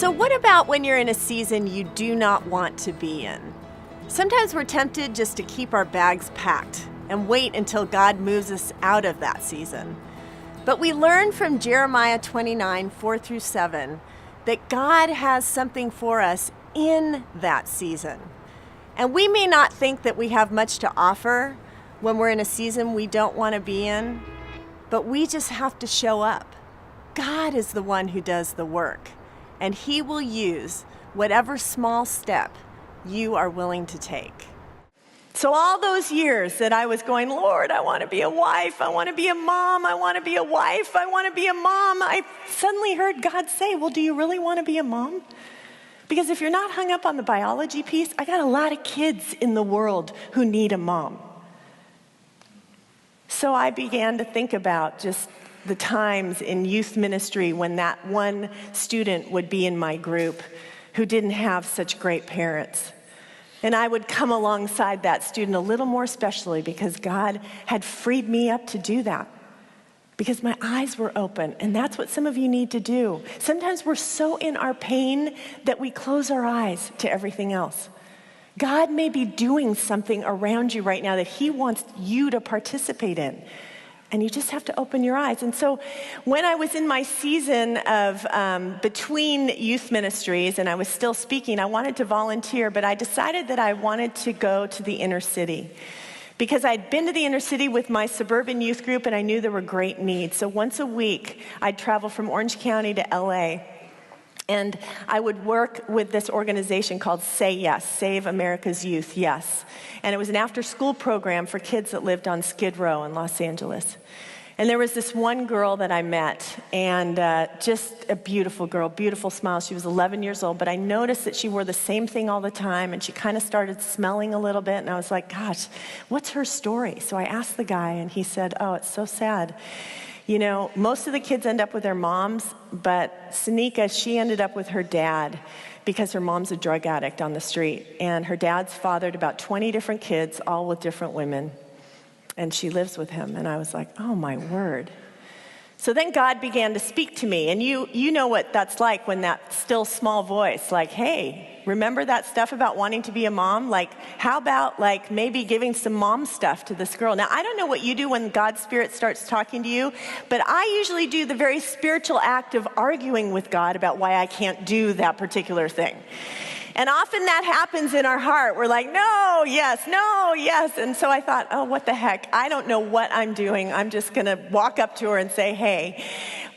So what about when you're in a season you do not want to be in? Sometimes we're tempted just to keep our bags packed and wait until God moves us out of that season. But we learn from Jeremiah 29, 4-7, that God has something for us in that season. And we may not think that we have much to offer when we're in a season we don't want to be in, but we just have to show up. God is the one who does the work, and He will use whatever small step you are willing to take. So all those years that I was going, Lord, I want to be a wife, I want to be a mom, I want to be a wife, I want to be a mom, I suddenly heard God say, well, do you really want to be a mom? Because if you're not hung up on the biology piece, I got a lot of kids in the world who need a mom. So I began to think about just the times in youth ministry when that one student would be in my group who didn't have such great parents. And I would come alongside that student a little more specially because God had freed me up to do that. Because my eyes were open, and that's what some of you need to do. Sometimes we're so in our pain that we close our eyes to everything else. God may be doing something around you right now that He wants you to participate in. And you just have to open your eyes. And so when I was in my season of between youth ministries and I was still speaking, I wanted to volunteer, but I decided that I wanted to go to the inner city. Because I'd been to the inner city with my suburban youth group and I knew there were great needs. So once a week, I'd travel from Orange County to LA. And I would work with this organization called Say Yes, Save America's Youth, Yes. And it was an after-school program for kids that lived on Skid Row in Los Angeles. And there was this one girl that I met, and just a beautiful girl, beautiful smile. She was 11 years old, but I noticed that she wore the same thing all the time, and she kind of started smelling a little bit, and I was like, gosh, what's her story? So I asked the guy, and he said, oh, it's so sad. You know, most of the kids end up with their moms, but Sanika, she ended up with her dad because her mom's a drug addict on the street. And her dad's fathered about 20 different kids, all with different women. And she lives with him. And I was like, oh, my word. So then God began to speak to me. And you know what that's like when that still small voice, like, hey, remember that stuff about wanting to be a mom? Like, how about like maybe giving some mom stuff to this girl? Now, I don't know what you do when God's Spirit starts talking to you, but I usually do the very spiritual act of arguing with God about why I can't do that particular thing. And often that happens in our heart. We're like, no, yes. And so I thought, oh, what the heck? I don't know what I'm doing. I'm just going to walk up to her and say, hey,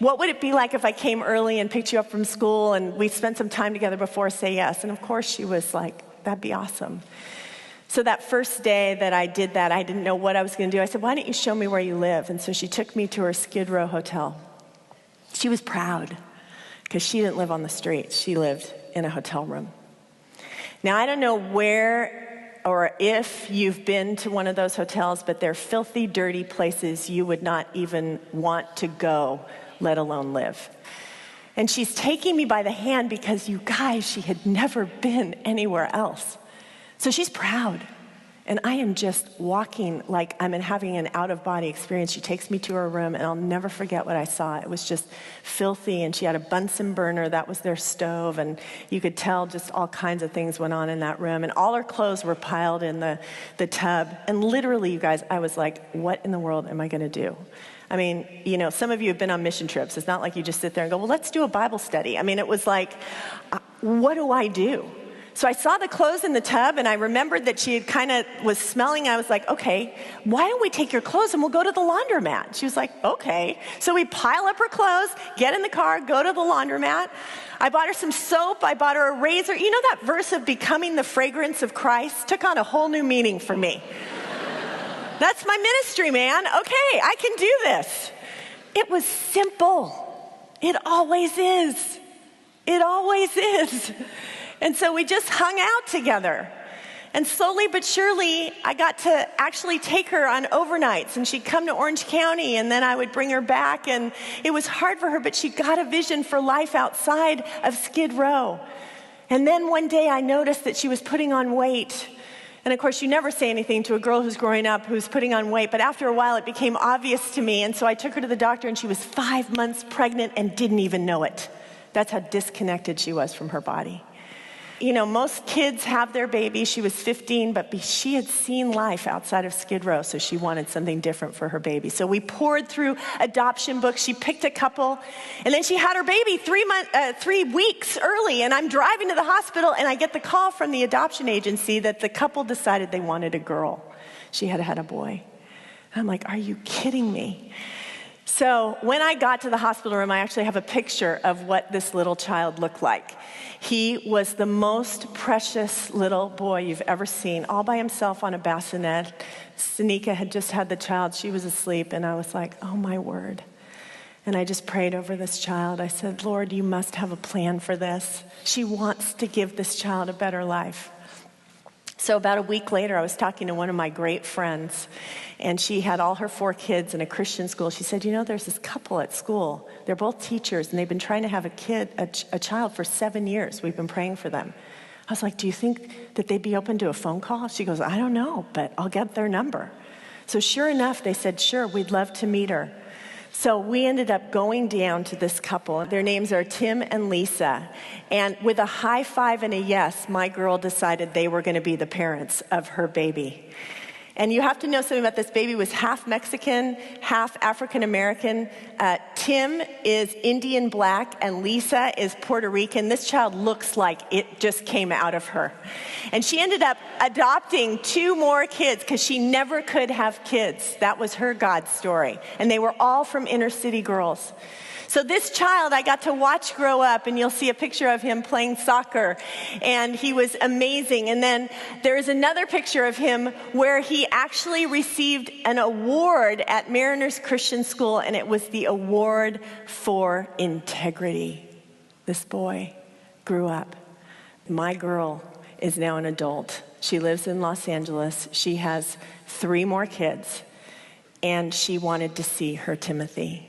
what would it be like if I came early and picked you up from school and we spent some time together before Say Yes? And of course she was like, that'd be awesome. So that first day that I did that, I didn't know what I was going to do. I said, why don't you show me where you live? And so she took me to her Skid Row hotel. She was proud because she didn't live on the street. She lived in a hotel room. Now, I don't know where or if you've been to one of those hotels, but they're filthy, dirty places you would not even want to go, let alone live. And she's taking me by the hand because, you guys, she had never been anywhere else. So she's proud. And I am just walking like I'm having an out-of-body experience. She takes me to her room, and I'll never forget what I saw. It was just filthy, and she had a Bunsen burner. That was their stove, and you could tell just all kinds of things went on in that room. And all her clothes were piled in the tub. And literally, you guys, I was like, what in the world am I going to do? I mean, you know, some of you have been on mission trips. It's not like you just sit there and go, well, let's do a Bible study. I mean, it was like, what do I do? So I saw the clothes in the tub, and I remembered that she had kind of was smelling. I was like, okay, why don't we take your clothes and we'll go to the laundromat? She was like, okay. So we pile up her clothes, get in the car, go to the laundromat. I bought her some soap. I bought her a razor. You know that verse of becoming the fragrance of Christ took on a whole new meaning for me. That's my ministry, man. Okay, I can do this. It was simple. It always is. It always is. And so we just hung out together. And slowly but surely, I got to actually take her on overnights. And she'd come to Orange County, and then I would bring her back. And it was hard for her, but she got a vision for life outside of Skid Row. And then one day I noticed that she was putting on weight. And of course, you never say anything to a girl who's growing up who's putting on weight. But after a while, it became obvious to me. And so I took her to the doctor, and she was 5 months pregnant and didn't even know it. That's how disconnected she was from her body. You know, most kids have their baby. She was 15, but she had seen life outside of Skid Row, so she wanted something different for her baby. So we poured through adoption books. She picked a couple, and then she had her baby 3 weeks early, and I'm driving to the hospital, and I get the call from the adoption agency that the couple decided they wanted a girl. She had had a boy. I'm like, are you kidding me? So when I got to the hospital room, I actually have a picture of what this little child looked like. He was the most precious little boy you've ever seen, all by himself on a bassinet. Sanika had just had the child. She was asleep, and I was like, oh, my word. And I just prayed over this child. I said, Lord, you must have a plan for this. She wants to give this child a better life. So about a week later, I was talking to one of my great friends, and she had all her 4 kids in a Christian school. She said, you know, there's this couple at school. They're both teachers, and they've been trying to have a child for 7 years. We've been praying for them. I was like, do you think that they'd be open to a phone call? She goes, I don't know, but I'll get their number. So sure enough, they said, sure, we'd love to meet her. So we ended up going down to this couple. Their names are Tim and Lisa. And with a high five and a yes, my girl decided they were going to be the parents of her baby. And you have to know something about this baby. Was half Mexican, half African American. Tim is Indian black, and Lisa is Puerto Rican. This child looks like it just came out of her. And she ended up adopting 2 more kids because she never could have kids. That was her God story. And they were all from inner city girls. So this child I got to watch grow up, and you'll see a picture of him playing soccer, and he was amazing. And then there is another picture of him where he actually received an award at Mariners Christian School, and it was the award for integrity. This boy grew up. My girl is now an adult. She lives in Los Angeles. She has 3 more kids, and she wanted to see her Timothy.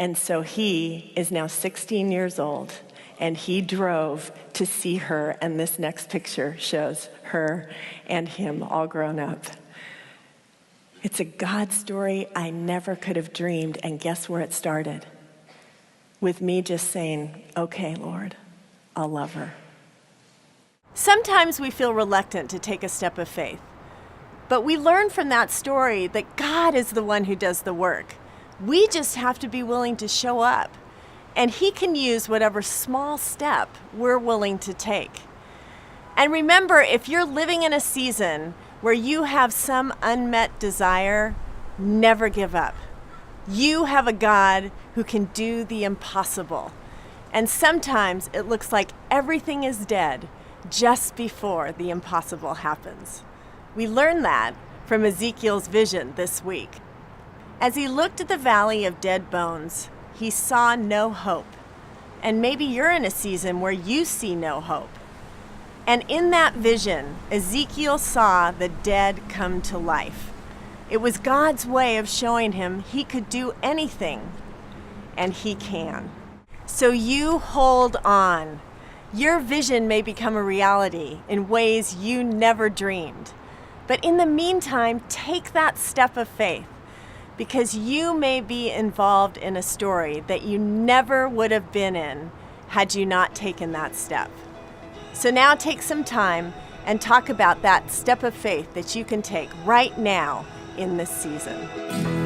And so he is now 16 years old, and he drove to see her, and this next picture shows her and him all grown up. It's a God story I never could have dreamed, and guess where it started? With me just saying, okay, Lord, I'll love her. Sometimes we feel reluctant to take a step of faith, but we learn from that story that God is the one who does the work. We just have to be willing to show up, and he can use whatever small step we're willing to take. And remember, if you're living in a season where you have some unmet desire, never give up. You have a God who can do the impossible. And sometimes it looks like everything is dead just before the impossible happens. We learned that from Ezekiel's vision this week. As he looked at the valley of dead bones, he saw no hope. And maybe you're in a season where you see no hope. And in that vision, Ezekiel saw the dead come to life. It was God's way of showing him he could do anything, and he can. So you hold on. Your vision may become a reality in ways you never dreamed. But in the meantime, take that step of faith, because you may be involved in a story that you never would have been in had you not taken that step. So now take some time and talk about that step of faith that you can take right now in this season.